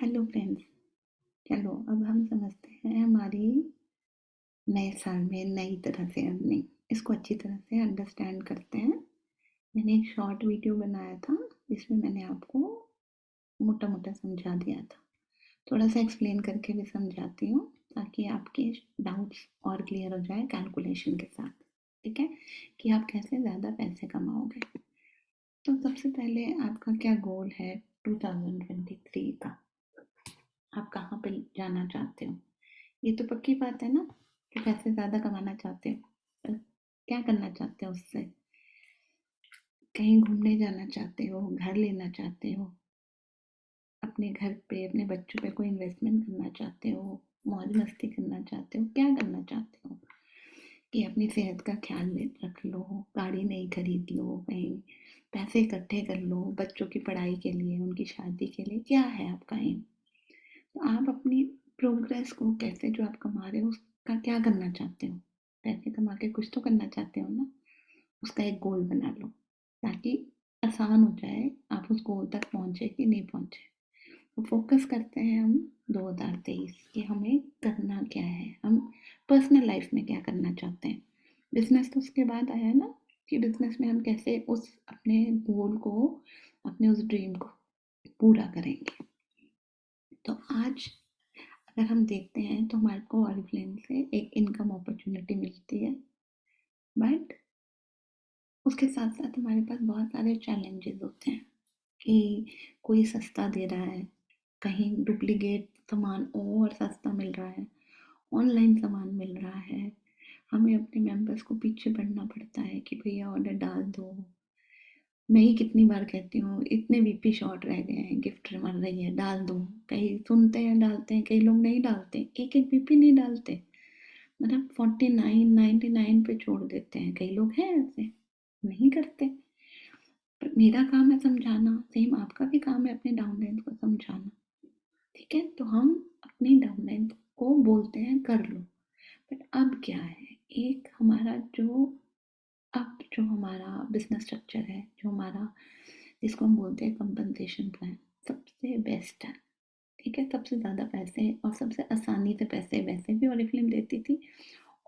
Hello friends. चलो अब हम समझते हैं हमारी नए साल में नई तरह से अर्निंग। इसको अच्छी तरह से अंडरस्टैंड करते हैं। मैंने एक शॉर्ट वीडियो बनाया था जिसमें मैंने आपको मोटा मोटा समझा दिया था। थोड़ा सा एक्सप्लेन करके भी समझाती हूँ ताकि आपके डाउट्स और क्लियर हो जाए कैलकुलेशन के साथ। ठीक है, कि आप कैसे ज़्यादा पैसे कमाओगे। तो सबसे पहले आपका क्या गोल है 2023 का? आप कहाँ पे जाना चाहते हो? ये तो पक्की बात है ना कि पैसे ज़्यादा कमाना चाहते हो। पर क्या करना चाहते हो उससे? कहीं घूमने जाना चाहते हो, घर लेना चाहते हो, अपने घर पे, अपने बच्चों पे कोई इन्वेस्टमेंट करना चाहते हो, मौज मस्ती करना चाहते हो, क्या करना चाहते हो? कि अपनी सेहत का ख्याल रख लो, गाड़ी नहीं खरीद लो, कहीं पैसे इकट्ठे कर लो बच्चों की पढ़ाई के लिए, उनकी शादी के लिए, क्या है आपका एम? तो आप अपनी प्रोग्रेस को कैसे जो आप कमा रहे हो उसका क्या करना चाहते हो? पैसे कमा के कुछ तो करना चाहते हो ना, उसका एक गोल बना लो ताकि आसान हो जाए आप उस गोल तक पहुंचे कि नहीं पहुंचे। तो फोकस करते हैं हम 2023 कि हमें करना क्या है, हम पर्सनल लाइफ में क्या करना चाहते हैं। बिजनेस तो उसके बाद आया ना, कि बिजनेस में हम कैसे उस अपने गोल को, अपने उस ड्रीम को पूरा करेंगे। तो आज अगर हम देखते हैं तो हमारे को ऑरिफ्लेम से एक इनकम अपॉर्चुनिटी मिलती है, बट उसके साथ साथ हमारे पास बहुत सारे चैलेंजेस होते हैं कि कोई सस्ता दे रहा है, कहीं डुप्लीकेट सामान और सस्ता मिल रहा है, ऑनलाइन सामान मिल रहा है, हमें अपने मेंबर्स को पीछे पड़ना पड़ता है कि भैया ऑर्डर डाल दो। मैं ही कितनी बार कहती हूँ इतने वीपी शॉर्ट रह गए हैं, गिफ्ट मर रही है, डाल दो। कई सुनते हैं डालते हैं, कई लोग नहीं डालते, एक एक वीपी नहीं डालते, मतलब 49 99 पे छोड़ देते हैं। कई लोग हैं ऐसे, नहीं करते। पर मेरा काम है समझाना, सेम आपका भी काम है अपने डाउनलाइन को समझाना। ठीक है, तो हम अपनी डाउनलाइन को बोलते हैं कर लो। बट अब क्या है, एक हमारा जो अब जो हमारा बिजनेस स्ट्रक्चर है, जो हमारा जिसको हम बोलते हैं कंपनसेशन प्लान, सबसे बेस्ट है। ठीक है, सबसे ज़्यादा पैसे और सबसे आसानी से पैसे वैसे भी ऑरिफ्लेम देती थी,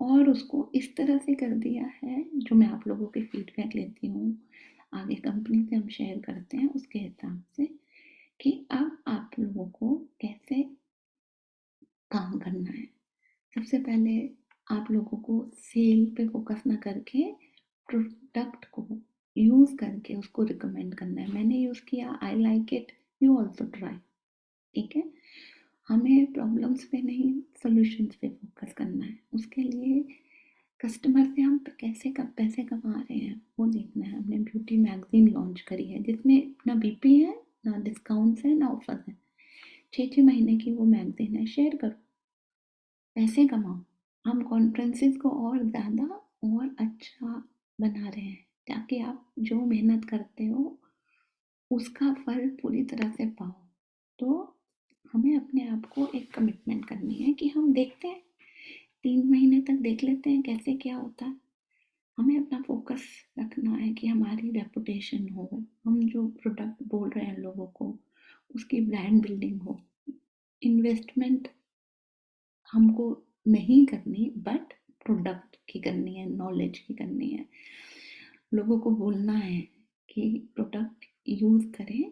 और उसको इस तरह से कर दिया है, जो मैं आप लोगों के फीडबैक लेती हूँ, आगे कंपनी से हम शेयर करते हैं उसके हिसाब से, कि अब आप लोगों को कैसे काम करना है। सबसे पहले आप लोगों को सेल पे फोकस ना करके प्रोडक्ट को यूज़ करके उसको रिकमेंड करना है। मैंने यूज़ किया, I like it, you also try. ठीक है, हमें प्रॉब्लम्स पे नहीं सॉल्यूशंस पे फोकस करना है। उसके लिए कस्टमर से हम कैसे कब पैसे कमा रहे हैं वो देखना है। हमने ब्यूटी मैगजीन लॉन्च करी है जिसमें ना बीपी है, ना डिस्काउंट्स है, ना ऑफर है। 6-6 महीने की वो मैगजीन है, शेयर करो, पैसे कमाओ। हम कॉन्फ्रेंसेस को और ज़्यादा और अच्छा बना रहे हैं ताकि आप जो मेहनत करते हो उसका फल पूरी तरह से पाओ। तो हमें अपने आप को एक कमिटमेंट करनी है कि हम देखते हैं, 3 महीने तक देख लेते हैं कैसे क्या होता है। हमें अपना फोकस रखना है कि हमारी रेपुटेशन हो, हम जो प्रोडक्ट बोल रहे हैं लोगों को उसकी ब्रांड बिल्डिंग हो। इन्वेस्टमेंट हमको नहीं करनी, बट प्रोडक्ट की करनी है, नॉलेज की करनी है। लोगों को बोलना है कि प्रोडक्ट यूज़ करें,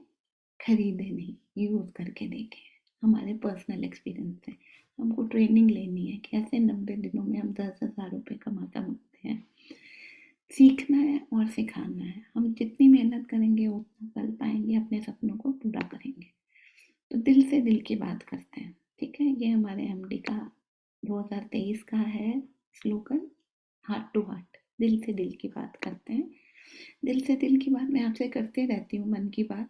खरीदें नहीं, यूज़ करके देखें। हमारे पर्सनल एक्सपीरियंस से हमको ट्रेनिंग लेनी है, कैसे 90 दिनों में हम 10,000 रुपये कमा सकते हैं। सीखना है और सिखाना है। हम जितनी मेहनत करेंगे उतना कर पाएंगे, अपने सपनों को पूरा करेंगे। तो दिल से दिल की बात करते हैं। ठीक है, ये हमारे एमडी का 2023 का है स्लोगन, हार्ट टू हार्ट, दिल से दिल की बात करते हैं। दिल से दिल की बात मैं आपसे करते रहती हूँ, मन की बात,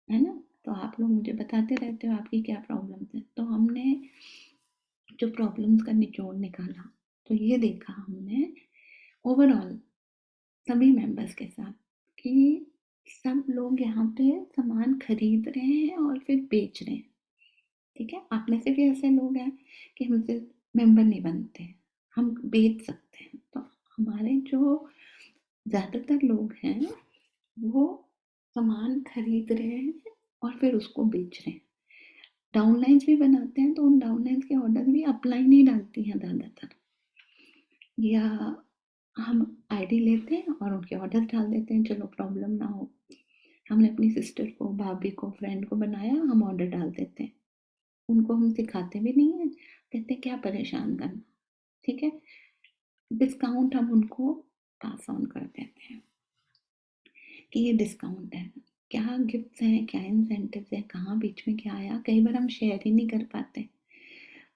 है ना? तो आप लोग मुझे बताते रहते हो आपकी क्या प्रॉब्लम्स है। तो हमने जो प्रॉब्लम्स का निचोड़ निकाला, तो ये देखा हमने ओवरऑल सभी मेंबर्स के साथ कि सब लोग यहाँ पे सामान खरीद रहे हैं और फिर बेच रहे हैं। ठीक है, आप में से भी ऐसे लोग हैं कि हमसे मेंबर नहीं बनते, हम बेच सकते हैं। तो हमारे जो ज़्यादातर लोग हैं वो सामान खरीद रहे हैं और फिर उसको बेच रहे हैं। डाउनलाइंस भी बनाते हैं तो उन डाउनलाइंस के ऑर्डर भी अपलाइन नहीं डालती हैं ज़्यादातर, या हम आईडी लेते हैं और उनके ऑर्डर डाल देते हैं, चलो प्रॉब्लम ना हो। हमने अपनी सिस्टर को, भाभी को, फ्रेंड को बनाया, हम ऑर्डर डाल देते हैं। उनको हम सिखाते भी नहीं हैं, कहते हैं क्या परेशान करना, ठीक है। डिस्काउंट हम उनको पास ऑन कर देते हैं कि ये डिस्काउंट है, क्या गिफ्ट्स हैं, क्या इंसेंटिव्स हैं, कहाँ बीच में क्या आया। कई बार हम शेयर ही नहीं कर पाते।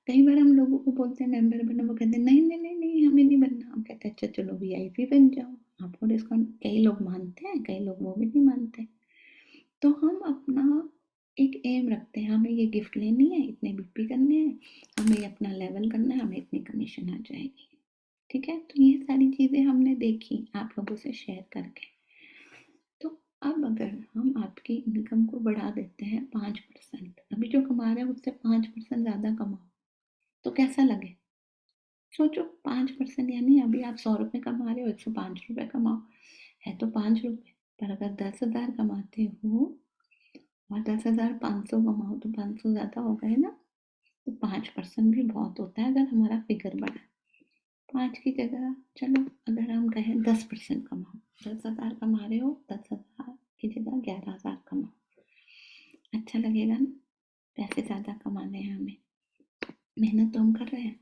कई बार हम लोगों को बोलते हैं मेंबर बनो, वो कहते हैं नहीं नहीं नहीं नहीं हमें नहीं बनना। हम कहते हैं अच्छा चलो वीआईपी बन जाओ, आपको डिस्काउंट। कई लोग मानते हैं, कई लोग वो भी नहीं मानते। तो हम अपना एक एम रखते हैं, हमें ये गिफ्ट लेनी है, इतने बीपी करने हैं, हमें अपना लेवल करना है, हमें इतनी कमीशन आ जाएगी, ठीक है। तो ये सारी चीज़ें हमने देखी आप लोगों से शेयर करके। तो अब अगर हम आपकी इनकम को बढ़ा देते हैं 5%, अभी जो कमा रहे हैं उससे 5% ज़्यादा कमाओ, तो कैसा लगे। सोचो 5% यानी अभी आप 100 रुपये कमा रहे हो, 105 रुपये कमाओ, है तो 5 रुपये, पर अगर 10,000 कमाते हो और 10,500 कमाओ तो 500 ज़्यादा हो गए ना। तो 5% भी बहुत होता है अगर हमारा फिगर बढ़ा। 5 की जगह चलो अगर हम कहें 10% कमाओ, 10,000 कमा रहे हो, 10,000 की जगह 11,000 कमाओ, अच्छा लगेगा ना। पैसे ज़्यादा कमाने हैं हमें, मेहनत तो हम कर रहे हैं,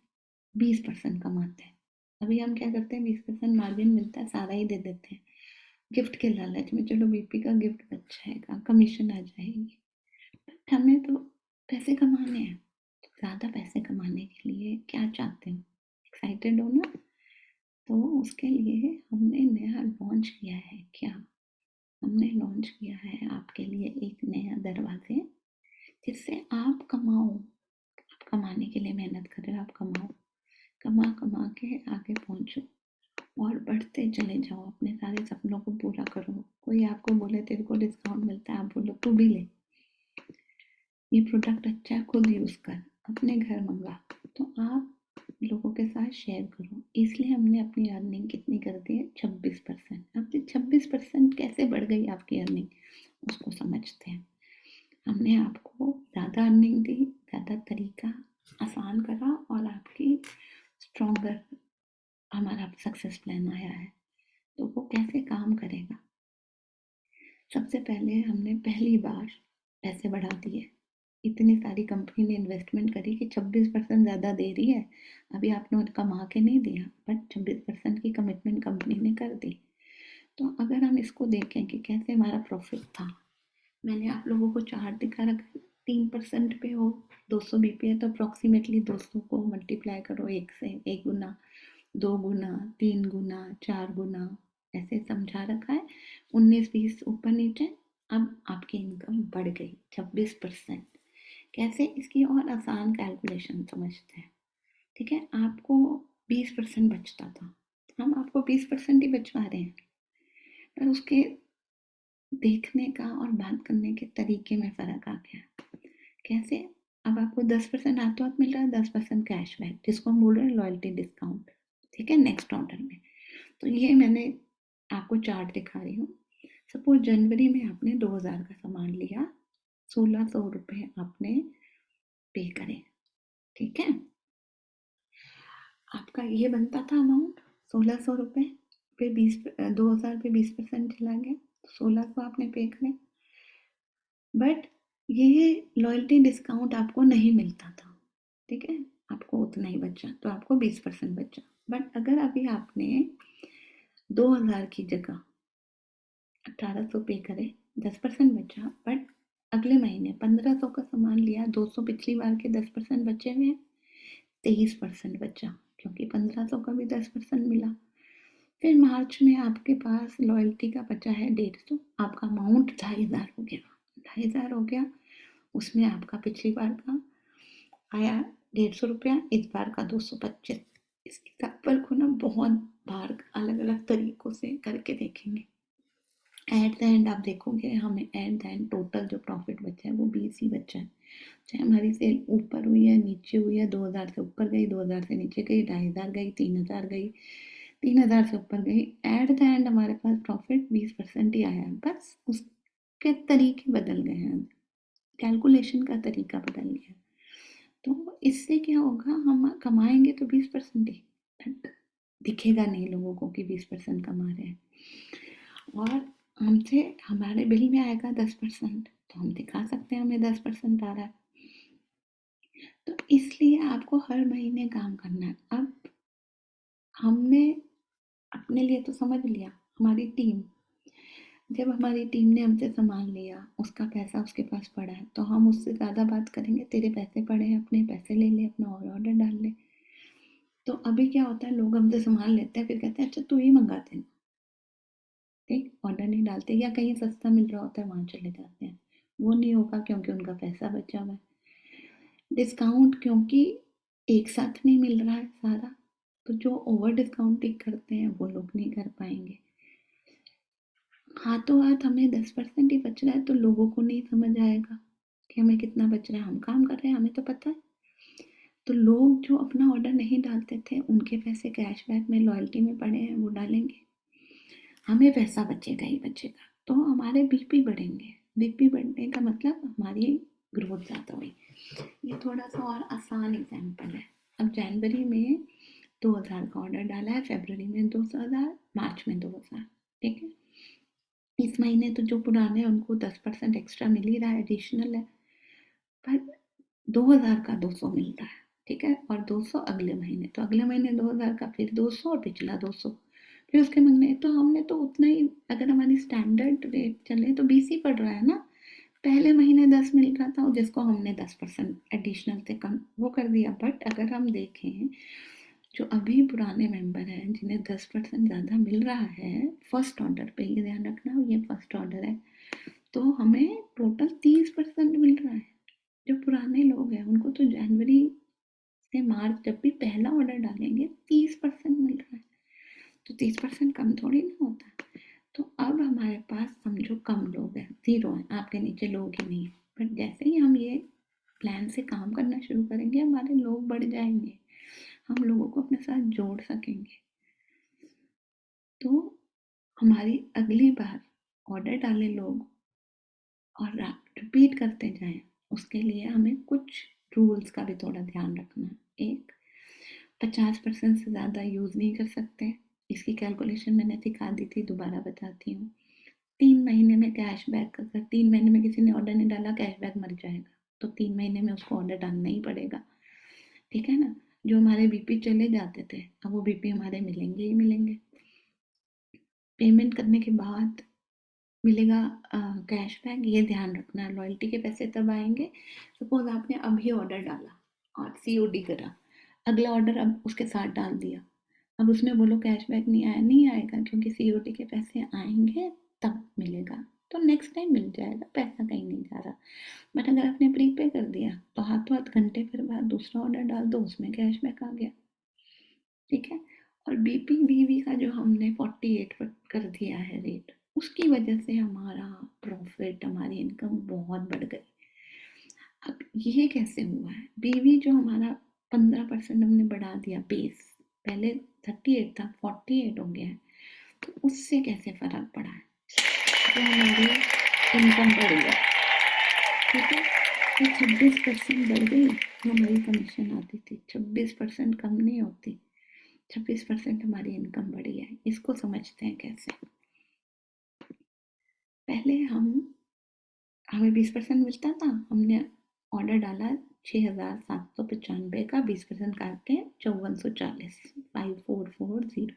20% कमाते हैं। अभी हम क्या करते हैं, 20% मार्जिन मिलता है, सारा ही दे देते हैं गिफ्ट के लालच में, चलो बीपी का गिफ्ट बच जाएगा, कमीशन आ जाएगी। हमें तो पैसे कमाने हैं, तो ज़्यादा पैसे कमाने के लिए क्या चाहते हो, एक्साइटेड हो ना। तो उसके लिए हमने नया लॉन्च किया है। क्या हमने लॉन्च किया है आपके लिए, एक नया दरवाजे, जिससे आप कमाओ। आप कमाने के लिए मेहनत कर रहे हो, आप कमाओ, कमा कमा के आगे पहुंचो और बढ़ते चले जाओ, अपने सारे सपनों को पूरा करो। कोई आपको बोले तेरे को डिस्काउंट मिलता है, आप बोलो तू भी ले, ये प्रोडक्ट अच्छा है, खुद यूज़ कर, अपने घर मंगा। तो आप लोगों के साथ शेयर करो। इसलिए हमने अपनी अर्निंग कितनी कर दी है, 26%। अब ये 26% कैसे बढ़ गई आपकी अर्निंग, उसको समझते हैं। हमने आपको ज़्यादा अर्निंग दी, ज़्यादा तरीका आसान करा, और आपकी स्ट्रॉन्गर हमारा सक्सेस प्लान आया है। तो वो कैसे काम करेगा। सबसे पहले हमने पहली बार पैसे बढ़ा दिए। इतनी सारी कंपनी ने इन्वेस्टमेंट करी कि 26% ज़्यादा दे रही है। अभी आपने कमा के नहीं दिया, बट 26% की कमिटमेंट कंपनी ने कर दी। तो अगर हम इसको देखें कि कैसे हमारा प्रॉफिट था, मैंने आप लोगों को चार्ट दिखा रखा। 3% पे हो, 200 बीपी है, तो अप्रॉक्सीमेटली 200 को मल्टीप्लाई करो एक से, 1 गुना, 2 गुना, 3 गुना, 4 गुना, ऐसे समझा रखा है। 19-20 ऊपर नीचे। अब आपकी इनकम बढ़ गई 26%। कैसे, इसकी और आसान कैलकुलेशन समझते हैं, ठीक है। आपको 20% बचता था, हम आपको 20% ही बचवा रहे हैं, पर उसके देखने का और बात करने के तरीके में फ़र्क आ गया। कैसे, अब आपको 10% हाथों हाथ मिल रहा है, 10% कैशबैक, जिसको हम बोल रहे हैं लॉयल्टी डिस्काउंट, ठीक है, नेक्स्ट ऑर्डर में। तो ये मैंने आपको चार्ट दिखा रही हूँ। सपोज जनवरी में आपने 2,000 का सामान लिया, 1,600 रुपये आपने पे करे, ठीक है। आपका ये बनता था अमाउंट 1,600 रुपये पे 2,000 पे 20% चला गया, तो 1,600 आपने पे करे। बट ये लॉयल्टी डिस्काउंट आपको नहीं मिलता था, ठीक है, आपको उतना ही बचा, तो आपको 20% बचा। बट अगर अभी आपने 2,000 की जगह 1,800 पे करे, 10% बचा, बट अगले महीने 1,500 का सामान लिया, 200 पिछली बार के 10% बचे हुए हैं, 23% बचा, क्योंकि 1,500 का भी 10% मिला। फिर मार्च में आपके पास लॉयल्टी का बचा है 150, आपका अमाउंट 2,500 हो गया, 2,500 हो गया। उसमें आपका पिछली बार का आया 150 रुपया, इस बार का 225। इस एग्जाम्पल को ना बहुत बार अलग अलग तरीकों से करके देखेंगे। एट द एंड आप देखोगे हमें एट द एंड टोटल जो प्रॉफिट बचा है वो 20 ही बचा है। चाहे हमारी सेल ऊपर हुई है, नीचे हुई है, 2,000 से ऊपर गई, 2,000 से नीचे गई, 2,500 गई, 3,000 गई, 3,000 से ऊपर गई, एट द एंड हमारे पास प्रॉफिट 20% ही आया है। बस उसके तरीके बदल गए हैं, कैलकुलेशन का तरीका बदल गया। तो इससे क्या होगा, हम कमाएंगे तो 20% ही, बट दिखेगा नहीं लोगों को कि 20% कमा रहे हैं, और हमसे हमारे बिल में आएगा 10%, तो हम दिखा सकते हैं हमें 10% आ रहा है। तो इसलिए आपको हर महीने काम करना है। अब हमने अपने लिए तो समझ लिया, हमारी टीम, जब हमारी टीम ने हमसे सामान लिया, उसका पैसा उसके पास पड़ा है, तो हम उससे ज़्यादा बात करेंगे, तेरे पैसे पड़े हैं, अपने पैसे ले ले, अपना और ऑर्डर डाल ले। तो अभी क्या होता है, लोग हमसे सामान लेते हैं, फिर कहते हैं अच्छा तू ही मंगा देना, ठीक, ऑर्डर नहीं डालते, या कहीं सस्ता मिल रहा होता है वहाँ चले जाते हैं। वो नहीं होगा क्योंकि उनका पैसा बचा हुआ है। डिस्काउंट क्योंकि एक साथ नहीं मिल रहा है सारा, तो जो ओवर डिस्काउंटिंग करते हैं वो लोग नहीं कर पाएंगे। हाथों हाथ हमें 10% ही बच रहा है, तो लोगों को नहीं समझ आएगा कि हमें कितना बच रहा है। हम काम कर रहे हैं, हमें तो पता है। तो लोग जो अपना ऑर्डर नहीं डालते थे, उनके पैसे कैशबैक में, लॉयल्टी में पड़े हैं, वो डालेंगे, हमें पैसा बचेगा ही बचेगा, तो हमारे बीपी बढ़ेंगे। बीपी बढ़ने का मतलब हमारी ग्रोथ ज़्यादा हुई। ये थोड़ा सा और आसान एग्जाम्पल है। अब जनवरी में 2000 का ऑर्डर डाला है, फरवरी में 2000, मार्च में 2000, ठीक है। इस महीने तो जो पुराने हैं उनको 10% एक्स्ट्रा मिल ही रहा है, एडिशनल है, पर 2000 का 200 मिल रहा है, ठीक है, और 200 अगले महीने, तो अगले महीने 2000 का फिर 200 और पिछला 200, फिर उसके महीने, तो हमने तो उतना ही, अगर हमारी स्टैंडर्ड रेट चले तो 20 ही पड़ रहा है ना। पहले महीने 10 मिल रहा था, जिसको हमने 10% एडिशनल से कम वो कर दिया। बट अगर हम देखें, जो अभी पुराने मेंबर हैं जिन्हें 10% ज़्यादा मिल रहा है फर्स्ट ऑर्डर पे, ये ध्यान रखना, ये फर्स्ट ऑर्डर है, तो हमें टोटल 30% मिल रहा है। जो पुराने लोग हैं उनको तो जनवरी से मार्च जब भी पहला ऑर्डर डालेंगे 30% मिल रहा है, तो 30% कम थोड़ी ना होता है। तो अब हमारे पास समझो कम लोग हैं, 0 हैं, आपके नीचे लोग ही नहीं है, बट जैसे ही हम ये प्लान से काम करना शुरू करेंगे, हमारे लोग बढ़ जाएंगे, हम लोगों को अपने साथ जोड़ सकेंगे। तो हमारी अगली बार ऑर्डर डाले लोग और रिपीट करते जाएं, उसके लिए हमें कुछ रूल्स का भी थोड़ा ध्यान रखना है। एक, 50% से ज़्यादा यूज़ नहीं कर सकते, इसकी कैलकुलेशन मैंने सिखा दी थी, दोबारा बताती हूँ। 3 महीने में कैशबैक, अगर 3 महीने में किसी ने ऑर्डर नहीं डाला, कैशबैक मर जाएगा, तो 3 महीने में उसको ऑर्डर डालना ही पड़ेगा, ठीक है ना। जो हमारे बीपी चले जाते थे, अब वो बीपी हमारे मिलेंगे ही मिलेंगे। पेमेंट करने के बाद मिलेगा कैशबैक, ये ध्यान रखना। लॉयल्टी के पैसे तब आएंगे, सपोज आपने अभी ऑर्डर डाला और सीओडी करा, अगला ऑर्डर अब उसके साथ डाल दिया, अब उसमें बोलो कैशबैक नहीं आया, नहीं आएगा, क्योंकि सीओडी के पैसे आएंगे तब मिलेगा, तो नेक्स्ट टाइम मिल जाएगा, पैसा कहीं नहीं जा रहा। बट अगर आपने प्रीपे कर दिया, तो हाथों हाथ घंटे फिर बाद दूसरा ऑर्डर डाल दो, उसमें कैशबैक आ गया, ठीक है। और बीपी बीवी का जो हमने 48 कर दिया है रेट, उसकी वजह से हमारा प्रॉफिट, हमारी इनकम बहुत बढ़ गई। अब ये कैसे हुआ है, बीवी जो हमारा 15% हमने बढ़ा दिया बेस, पहले 38 था, 48 हो गया है, तो उससे कैसे फर्क पड़ा है, जो हमारी इनकम बढ़ गई, ठीक है। तो 26% बढ़ गई, जो हमारी कमीशन आती थी 26% कम नहीं होती, 26% हमारी इनकम बढ़ी है। इसको समझते हैं कैसे। पहले हमें 20% मिलता था, हमने ऑर्डर डाला 6795 का, 20% काट के 5440, 5440,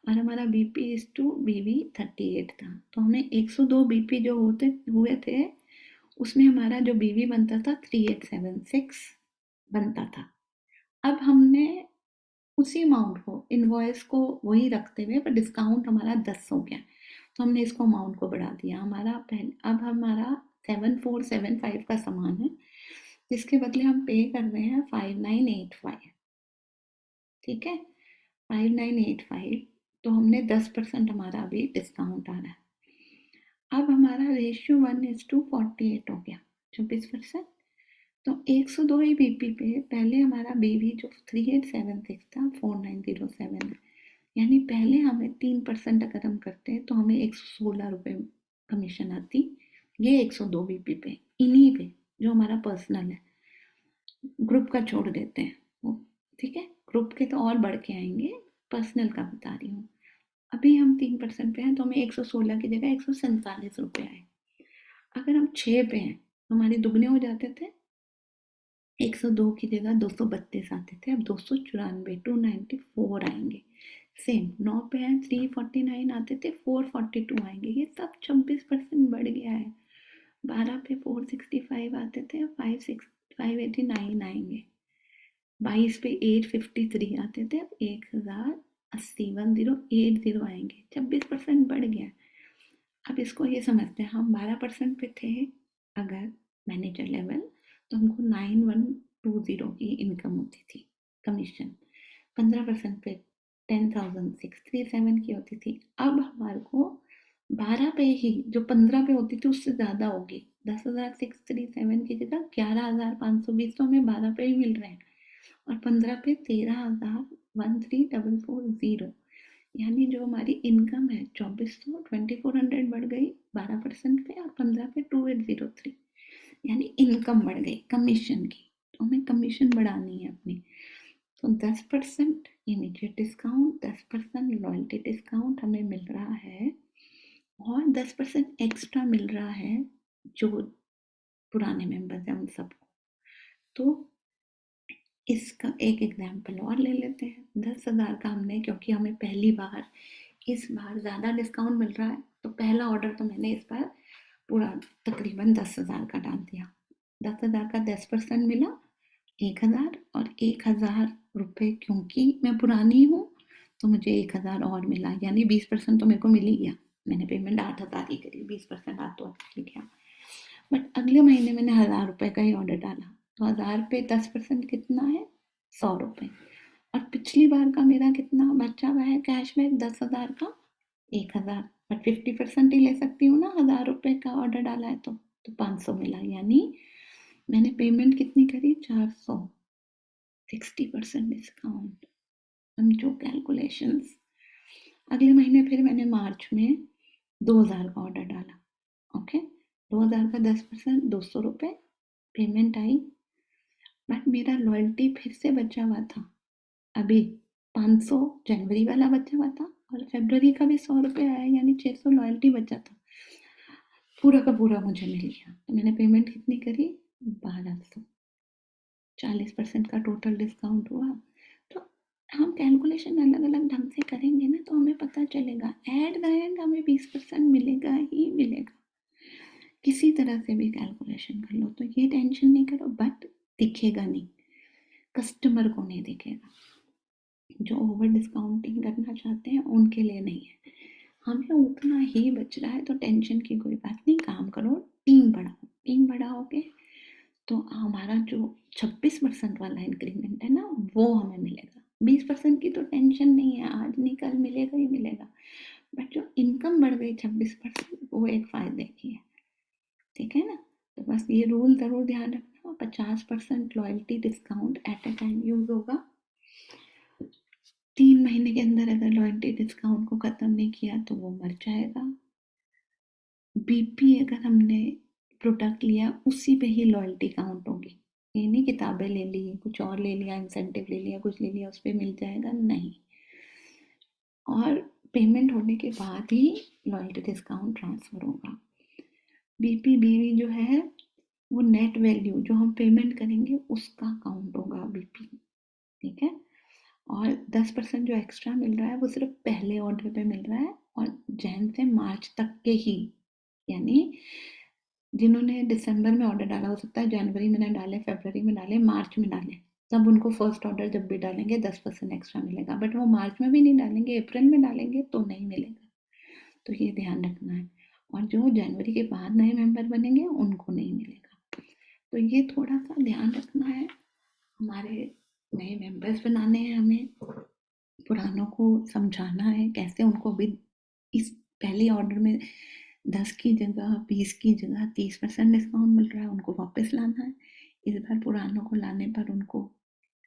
और हमारा बीपी इज टू बीवी 38 था, तो हमें 102 बीपी जो होते हुए थे, उसमें हमारा जो बीवी बनता था 3876 बनता था। अब हमने उसी अमाउंट को, इनवॉइस को वही रखते हुए, पर डिस्काउंट हमारा 10 हो गया, तो हमने इसको अमाउंट को बढ़ा दिया। हमारा पहले, अब हमारा 7475 का सामान है, जिसके बदले हम पे कर रहे हैं 5985, ठीक है, 5985, तो हमने 10% हमारा अभी डिस्काउंट आ रहा है। अब हमारा रेशियो 1:48 हो गया, 26%, तो 102 ही बीपी पे, पहले हमारा बीवी जो 3876 था 4907 है, यानी पहले हमें 3% अगर हम करते हैं तो हमें 116 रुपये कमीशन आती, ये 102 बीपी पे, इन्हीं पे, जो हमारा पर्सनल है, ग्रुप का छोड़ देते हैं वो, ठीक है। ग्रुप के तो और बढ़ के आएंगे, पर्सनल का बता रही हूँ। अभी हम 3% पे हैं तो हमें 116 की जगह 147 रुपये आए। अगर हम 6 पे हैं तो हमारे दुगने हो जाते थे, 102 की जगह 232 आते थे, अब 294 294 आएंगे। सेम 9 पे हैं 349 आते थे, 442 आएंगे। ये सब 26% बढ़ गया है। 12 पे 465 आते थे, 589 आएंगे। 22 पे 853 आते थे, अब 1080 1080 आएंगे। 26% बढ़ गया। अब इसको ये समझते हैं, हम 12% पे थे अगर मैनेजर लेवल, तो हमको 9120 की इनकम होती थी कमीशन। 15% पे 10,637 की होती थी। अब हमारे को 12 पे ही जो 15 पे होती थी उससे ज़्यादा होगी। 10,637 की जगह 11,520 तो हमें 12 पे ही मिल रहे हैं, और 15 पे 13,13,440। यानी जो हमारी इनकम है 2400 बढ़ गई 12% पे, और 15 पे 2803। यानी इनकम बढ़ गई कमीशन की। तो हमें कमीशन बढ़ानी है अपनी। तो 10% इमीडिएट डिस्काउंट, 10% लॉयल्टी डिस्काउंट हमें मिल रहा है, और 10% एक्स्ट्रा मिल रहा है जो पुराने मेंबर्स हैं उन सबको। तो इसका एक एग्जाम्पल और ले लेते हैं। 10,000 का हमने, क्योंकि हमें पहली बार इस बार ज़्यादा डिस्काउंट मिल रहा है, तो पहला ऑर्डर तो मैंने इस बार पूरा तकरीबन 10,000 का डाल दिया। 10,000 का 10% मिला 1,000, और 1,000 रुपये क्योंकि मैं पुरानी हूँ तो मुझे 1,000 और मिला, यानी 20% तो मेरे को मिल ही गया। मैंने पेमेंट 8,000 ही करी, 20% आ तो ठीक है। बट अगले महीने मैंने 1,000 रुपये का ही ऑर्डर डाला, तो 1,000 पे 10% कितना है, 100 रुपये। और पिछली बार का मेरा कितना बचा हुआ है कैशबैक, 10,000 का 1,000, बट 50% ही ले सकती हूँ ना, 1,000 रुपये का ऑर्डर डाला है तो 500 मिला। यानी मैंने पेमेंट कितनी करी, 400, 60% डिस्काउंट। समझो कैलकुलेशंस। अगले महीने फिर मैंने मार्च में 2,000 का ऑर्डर डाला, ओके। 2,000 का 10% 200 रुपये पेमेंट आई, बट मेरा लॉयल्टी फिर से बचा हुआ था अभी 500, जनवरी वाला बचा हुआ था, और फरवरी का भी 100 रुपये आया, यानी 600 लॉयल्टी बचा था। पूरा का पूरा मुझे मिल गया। तो मैंने पेमेंट कितनी करी, 1,200। 40% का टोटल डिस्काउंट हुआ। तो हम कैलकुलेशन अलग अलग ढंग से करेंगे ना, तो हमें पता चलेगा एट द एंड हमें 20% मिलेगा ही मिलेगा। किसी तरह से भी कैलकुलेशन कर लो, तो ये टेंशन नहीं करो। बट दिखेगा नहीं, कस्टमर को नहीं दिखेगा। जो ओवर डिस्काउंटिंग करना चाहते हैं उनके लिए नहीं है। हमें उतना ही बच रहा है तो टेंशन की कोई बात नहीं। काम करो, टीम बढ़ाओ। टीम बढ़ाओगे तो हमारा जो 26% वाला इंक्रीमेंट है ना, वो हमें मिलेगा। 20% की तो टेंशन नहीं है, आज नहीं कल मिलेगा ही मिलेगा। बट जो इनकम बढ़ गई 26%, वो एक फायदे की है, ठीक है ना। तो बस ये रूल ज़रूर ध्यान रखना। 50% loyalty discount at a time use होगा। 3 महीने के अंदर अगर लॉयल्टी डिस्काउंट को ख़त्म नहीं किया तो वो मर जाएगा। बीपी अगर हमने प्रोडक्ट लिया उसी पे ही लॉयल्टी काउंट होगी। ये नहीं किताबें ले ली, कुछ और ले लिया, इंसेंटिव ले लिया, कुछ ले लिया, उस पर मिल जाएगा, नहीं। और पेमेंट होने के बाद ही लॉयल्टी डिस्काउंट ट्रांसफ़र होगा। बीपी बीवी जो है वो नेट वैल्यू जो हम पेमेंट करेंगे उसका काउंट होगा बीपी, ठीक है। और 10% जो एक्स्ट्रा मिल रहा है वो सिर्फ पहले ऑर्डर पे मिल रहा है, और जैन से मार्च तक के ही। यानी जिन्होंने दिसंबर में ऑर्डर डाला, हो सकता है जनवरी में ना डालें, फरवरी में डालें, मार्च में डालें, तब उनको फर्स्ट ऑर्डर जब भी डालेंगे 10% एक्स्ट्रा मिलेगा। बट वो मार्च में भी नहीं डालेंगे, अप्रैल में डालेंगे तो नहीं मिलेगा। तो ये ध्यान रखना है। और जो जनवरी के बाद नए मेंबर बनेंगे उनको नहीं मिलेगा। तो ये थोड़ा सा ध्यान रखना है। हमारे नए मेंबर्स बनाने हैं हमें, पुरानों को समझाना है कैसे उनको भी इस पहले ऑर्डर में 10 की जगह 20 की जगह 30% डिस्काउंट मिल रहा है, उनको वापस लाना है। इस बार पुरानों को लाने पर उनको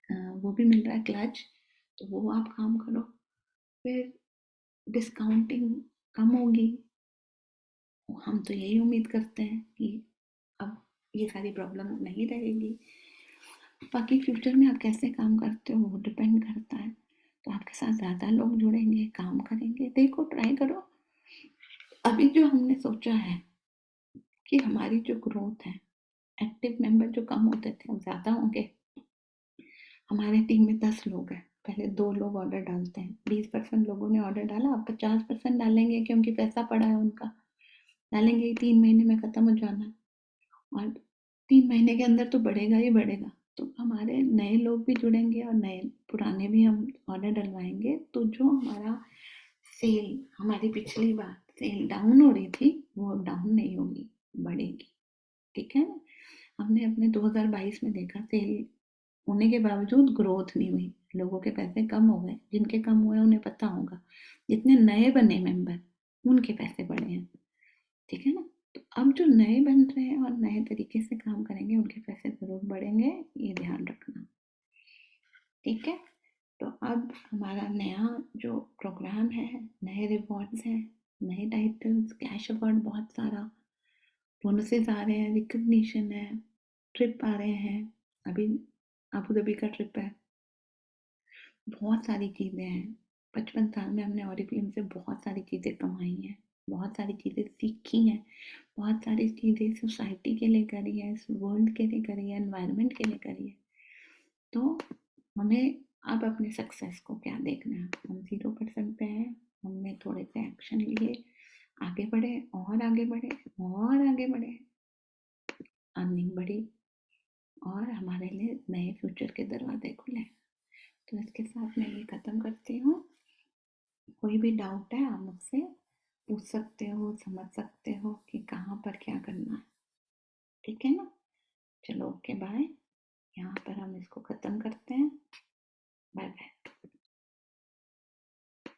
वो भी मिल रहा है क्लच, तो वो आप काम करो। फिर डिस्काउंटिंग कम होगी, हम तो यही उम्मीद करते हैं कि अब ये सारी प्रॉब्लम नहीं रहेगी। बाकी फ्यूचर में आप कैसे काम करते हो वो डिपेंड करता है। तो आपके साथ ज़्यादा लोग जुड़ेंगे, काम करेंगे। देखो, ट्राई करो। अभी जो हमने सोचा है कि हमारी जो ग्रोथ है, एक्टिव मेंबर जो कम होते थे अब ज़्यादा होंगे। हमारे टीम में 10 लोग हैं, पहले 2 लोग ऑर्डर डालते हैं। 20% लोगों ने ऑर्डर डाला, अब 50% डालेंगे क्योंकि पैसा पड़ा है उनका। डालेंगे, 3 महीने में ख़त्म हो जाना है और 3 महीने के अंदर तो बढ़ेगा ही बढ़ेगा। तो हमारे नए लोग भी जुड़ेंगे और नए पुराने भी हम ऑर्डर डलवाएंगे। तो जो हमारा सेल, हमारी पिछली बार सेल डाउन हो रही थी, वो अब डाउन नहीं होगी, बढ़ेगी। ठीक है ना? हमने अपने 2022 में देखा, सेल होने के बावजूद ग्रोथ नहीं हुई, लोगों के पैसे कम हो गए। जिनके कम हुए उन्हें पता होगा, जितने नए बने मेंबर उनके पैसे बढ़े हैं। ठीक है ना? तो अब जो नए बन रहे हैं और नए तरीके से काम करेंगे उनके पैसे जरूर बढ़ेंगे, ये ध्यान रखना। ठीक है? तो अब हमारा नया जो प्रोग्राम है, नए रिवॉर्ड्स हैं, नए टाइटल्स, कैश अवार्ड बहुत सारा, बोनसेस आ रहे हैं, रिकग्निशन है, ट्रिप आ रहे हैं। अभी अबू धाबी का ट्रिप है, बहुत सारी चीज़ें हैं। 55 साल में हमने ऑरिफ्लेम से बहुत सारी चीज़ें कमाई हैं, बहुत सारी चीज़ें सीखी हैं, बहुत सारी चीज़ें सोसाइटी के लिए करी है, इस वर्ल्ड के लिए करी है, एनवायरनमेंट के लिए करी है। तो हमें अब अपने सक्सेस को क्या देखना है। हम 0% पे हैं, हमने थोड़े से एक्शन लिए, आगे बढ़े और आगे बढ़े और आगे बढ़े, अर्निंग बढ़ी और हमारे लिए नए फ्यूचर के दरवाजे खुले। तो इसके साथ मैं ये ख़त्म करती हूँ। कोई भी डाउट है आप मुझसे पूछ सकते हो, समझ सकते हो कि कहाँ पर क्या करना है। ठीक है ना? चलो, ओके, बाय। यहाँ पर हम इसको ख़त्म करते हैं। Bye bye.